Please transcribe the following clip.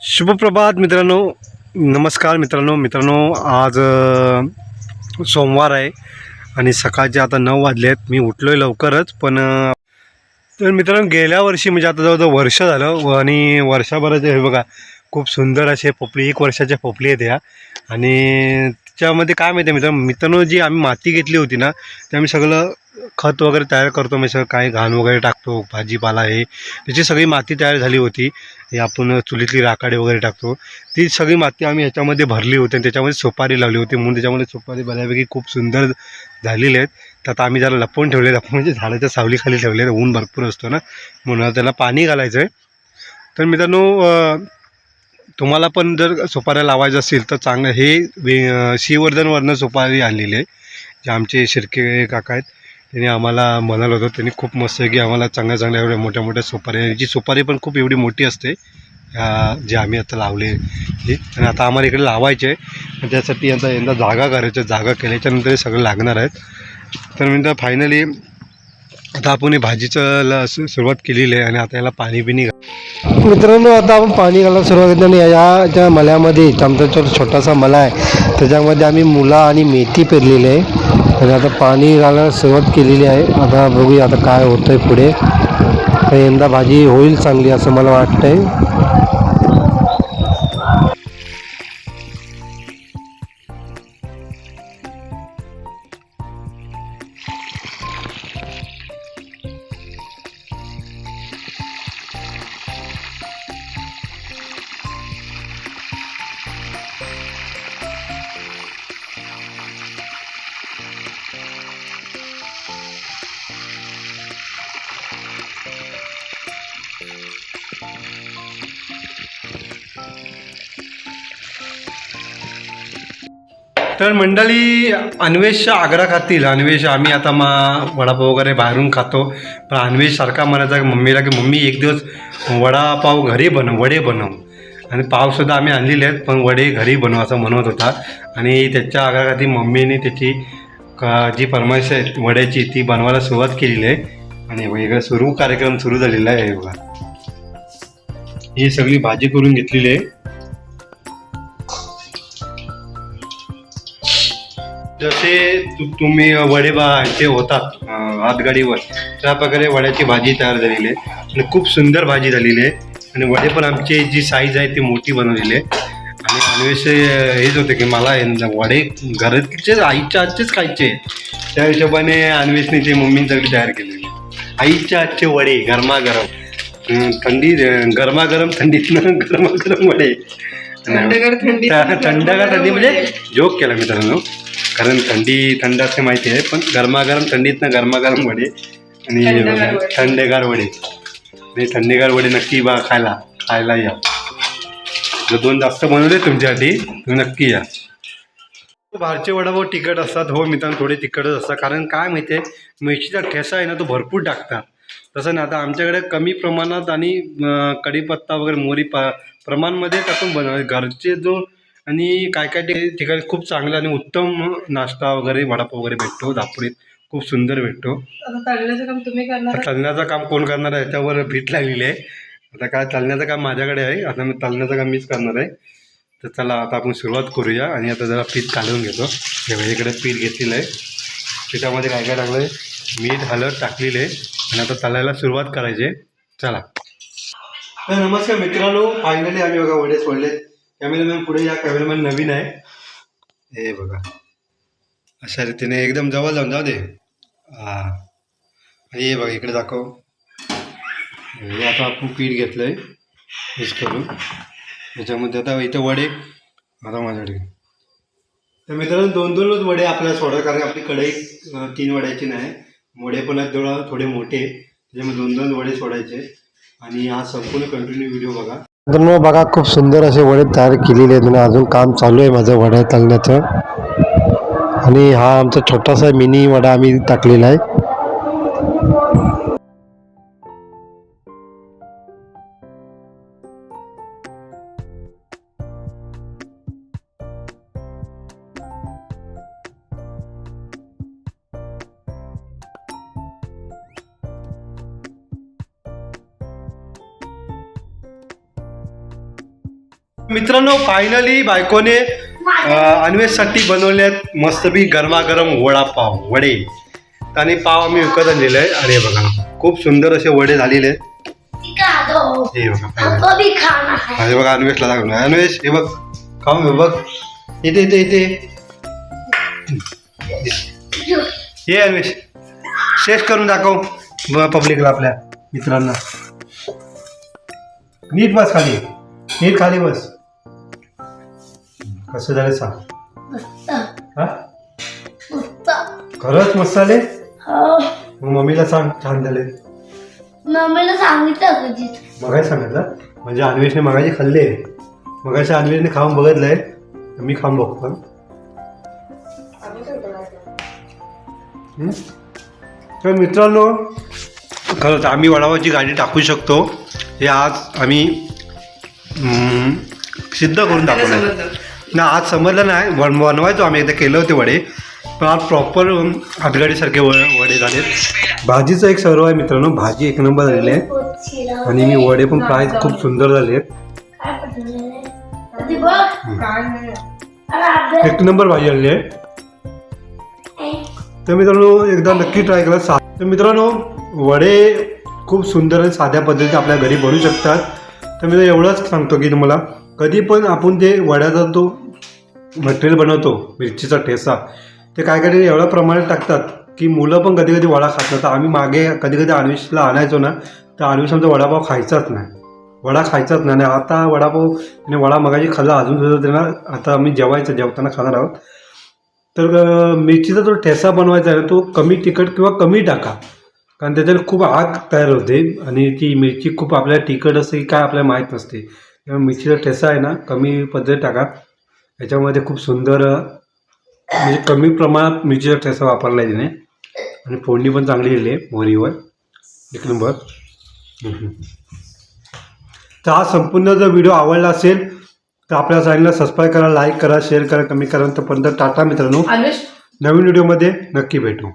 शुभप्रभात मित्रांनो. नमस्कार मित्रांनो. आज सोमवार आहे आणि सकाळचे आता 9 वाजले आहेत. मी उठलो आहे लवकरच. पण तर मित्रांनो, गेल्या वर्षी म्हणजे आता जवळजवळ वर्ष झालं आणि वर्षभराचे हे बघा खूप सुंदर असे पोपळी, 1 वर्षाच्या पोपळी आहेत ह्या. आणि त्याच्यामध्ये काय माहिती आहे मित्रांनो, जी आम्ही माती घेतली होती ना, ते आम्ही सगळं खत वगैरे तयार करतो. म्हणजे सगळं काही घाण वगैरे टाकतो, भाजीपाला हे त्याची सगळी माती तयार झाली होती. हे आपण चुलीतली राखाडी वगैरे टाकतो, ती सगळी माती आम्ही ह्याच्यामध्ये भरली होती आणि त्याच्यामध्ये सुपारी लावली होती. म्हणून त्याच्यामध्ये सुपारी बऱ्यापैकी खूप सुंदर झालेले आहेत. तर आता आम्ही जरा लपवून ठेवले, म्हणजे झाडाच्या सावलीखाली ठेवले. ऊन भरपूर असतो ना, म्हणून त्याला पाणी घालायचं आहे. तर मित्रांनो, तुम्हाला पण जर सुपाऱ्या लावायचं असेल तर चांगलं हे श्रीवर्धनवरनं सुपारी आणलेली आहे. जे आमचे शिर्के काका आहेत त्यांनी आम्हाला म्हणालं होतं. त्यांनी खूप मस्त आहे की आम्हाला चांगल्या चांगल्या एवढ्या मोठ्या मोठ्या सुपारी, याची सुपारी पण खूप एवढी मोठी असते जे आम्ही आता लावले हे. आणि आता आम्हाला इकडे लावायचे आहे. त्यासाठी आता यंदा जागा करायचं, जागा केल्याच्यानंतर हे सगळं लागणार आहेत. तर म्हणजे फायनली आता आपण हे भाजीचं सुरुवात केलेली आहे आणि आता याला पाणी बिणी मित्रांनो, आता आपण पाणी घालायला सुरुवात केली. आणि या ज्या मल्यामध्ये आमचा छोटासा मला आहे, त्याच्यामध्ये आम्ही मुला आणि मेथी पेरलेली आहे. आणि आता पाणी घालायला सुरुवात केलेली आहे. आता बघूया आता काय होतं आहे पुढे. तर यंदा भाजी होईल चांगली असं मला वाटतं आहे. तर मंडळी, अन्वेषच्या आग्रा खातील. अन्वेष आम्ही आता वडापाव वगैरे बाहेरून खातो, पण अन्वेष सारखा म्हणायचा मम्मीला की मम्मी एक दिवस वडापाव घरी वडे बनव. आणि पावसुद्धा आम्ही आणलेले आहेत, पण वडे घरी बनव असं म्हणत होता. आणि त्याच्या आग्राखाती मम्मीने त्याची जी फरमाईश आहे वड्याची ती बनवायला सुरुवात केलेली आहे. आणि वेगळं कार्यक्रम सुरू झालेला आहे बघा. ही सगळी भाजी करून घेतलेली आहे. जसे तुम्ही वडे ते होतात हातगाडीवर, त्या प्रकारे वड्याची भाजी तयार झालेली आहे आणि खूप सुंदर भाजी झालेली आहे. आणि वडे पण आमची जी साईज आहे ती मोठी बनवलेली आहे. आणि अन्वेष हेच होते की मला वडे घरातलेच आईच्या हातचेच खायचे. त्या हिशोबाने अन्वेषने ते मम्मीने सगळी तयार केलेली आईच्या हातचे वडे गरमागरम. गरमागरम थंडीतनं गरमागरम वडे. थंडगार थंडी म्हणजे जोक केला मित्रांनो, कारण थंड असते माहिती आहे, पण गरमागरम थंडीतनं गरमागरम वडे आणि थंडेगार वडे. आणि थंडेगार वडे नक्की खायला या. जर 2 जास्त बनवले तुमच्यासाठी तुम्ही नक्की या. बाहेरचे वडापाव तिखट असतात. हो मित्रांनो, थोडे तिखटच असतात, कारण काय माहिती आहे मिरचीचा ठेसा आहे ना तो भरपूर टाकतात. तसं नाही, आता आमच्याकडे कमी प्रमाणात आणि कढीपत्ता वगैरे मोहरी प्रमाणमध्ये टाकून बनवले घरचे जो. आणि काय काय ठिकाणी खूप चांगला आणि उत्तम नाश्ता वगैरे वडापाव वगैरे भेटतो. दापोलीत खूप सुंदर भेटतो. तळण्याचं काम तुम्ही करणार? तळण्याचं काम कोण करणार आहे याच्यावर भीट लागलेली आहे. आता काय तळण्याचं काम माझ्याकडे आहे. आता मी तळण्याचं काम मीच करणार आहे. तर चला आता आपण सुरुवात करूया. आणि आता जरा पीठ काढून घेतो. इकडे पीठ घेतलेलं आहे. पिठामध्ये काय काय टाकलं आहे, मीठ हळद टाकलेलं आहे. आणि आता तळायला सुरुवात करायची आहे. चला. तर नमस्कार मित्रांनो, फायनली आम्ही बघा वडे सोडले. कॅमेरामॅन पुढे या, कॅमेरामॅन नवीन आहे. हे बघा अशा रीतीने एकदम जवळ जाऊन जाऊ दे. हां, हे बघा इकडे दाखव. हे आता आपण पीठ घेतलं आहे मिक्स करून. त्याच्यामध्ये आता इथं वडे आता माझ्याकडे. तर मित्रांनो, 2-2 वडे आपल्याला सोडा, कारण आपली कढई 3 वड्याची नाही. वडे पण आहेत थोडे मोठे, त्याच्यामुळे 2-2 वडे सोडायचे. आणि हा संपूर्ण कंटिन्यू व्हिडिओ बघा. मित्रांनो बघा, खूप सुंदर असे वडे तयार केलेले आहेत. अजून काम चालू आहे माझं वडे तळण्याचं. आणि हा आमचा छोटासा मिनी वडा आम्ही टाकलेला आहे. मित्रांनो फायनली बायकोने अन्वेषसाठी बनवलेत मस्तपैकी गरमागरम वडापाव वडे. आणि पाव आम्ही विकत आणलेले आहे. आणि हे बघा खूप सुंदर असे वडे झालेले आहेत. हे बघा हे बघा अन्वेषला दाखवलं. अन्वेष हे बघ खाऊन हे बघ इथे इथे इथे ये अन्वेष शेष करून दाखव पब्लिकला आपल्या मित्रांना. नीट बस खाली नीट खाली बस. कसं झालं सांग. हा खरंच मस्त आले. मग मम्मीला सांग छान झाले. मम्मीला सांगितलं कधी मगाशी सांगितलं म्हणजे अन्वेषने मगाशी खाल्ले. मगाशी अन्वेषने खाऊन बघितलंय मी खाऊन बघतो. तर मित्रांनो खरंच आम्ही वडापावची गाडी टाकू शकतो हे आज आम्ही सिद्ध करून दाखवलं ना. आज समजलं नाही बनवायचो आम्ही एकदा केलं होते वडे पण आज प्रॉपर हातगाडीसारखे वडे झाले. भाजीचं एक सर्व आहे मित्रांनो. भाजी एक नंबर झालेली आहे आणि मी वडे पण फ्राय खूप सुंदर झाले आहेत. एक नंबर भाजी आलेली आहे. तर मित्रांनो एकदा नक्की ट्राय करा. तर मित्रांनो वडे खूप सुंदर आणि साध्या पद्धतीने आपल्या घरी बनवू शकतात. तर मी एवढंच सांगतो की तुम्हाला कधी पण आपण ते वड्याचा तो मटेरियल बनवतो मिरचीचा ठेसा ते काय काय एवढ्या प्रमाणात टाकतात की मुलं पण कधी कधी वडा खात नाही. तर आम्ही मागे कधी कधी अन्वेषला आणायचो ना तर अन्वेष आमचा वडापाव खायचाच नाही. वडा खायचाच नाही. आणि आता वडापाव आणि वडा मगाशी खाल्ला अजून सुद्धा देणार. आता आम्ही जेवताना खाणार आहोत. तर मिरचीचा जो ठेसा बनवायचा आहे तो कमी तिखट किंवा कमी टाका कारण त्याच्यात खूप आग तयार होते आणि ती मिरची खूप आपल्याला तिखट असते की काय आपल्याला माहीत नसते. त्यामुळे मिरचीचा ठेसा आहे ना कमी पद्धत टाका. याच्यामध्ये खूप सुंदर म्हणजे कमी प्रमाणात मिरचीचा ठेसा वापरला आहे तिने आणि फोडणी पण चांगली दिली आहे मोहरीवर एक नंबर. तर हा संपूर्ण जर व्हिडिओ आवडला असेल तर आपल्या चॅनलला सबस्क्राईब करा, लाईक करा, शेअर करा, कमी करा. तोपर्यंत टाटा मित्रांनो. अन्वेष नवीन व्हिडिओमध्ये नक्की भेटू.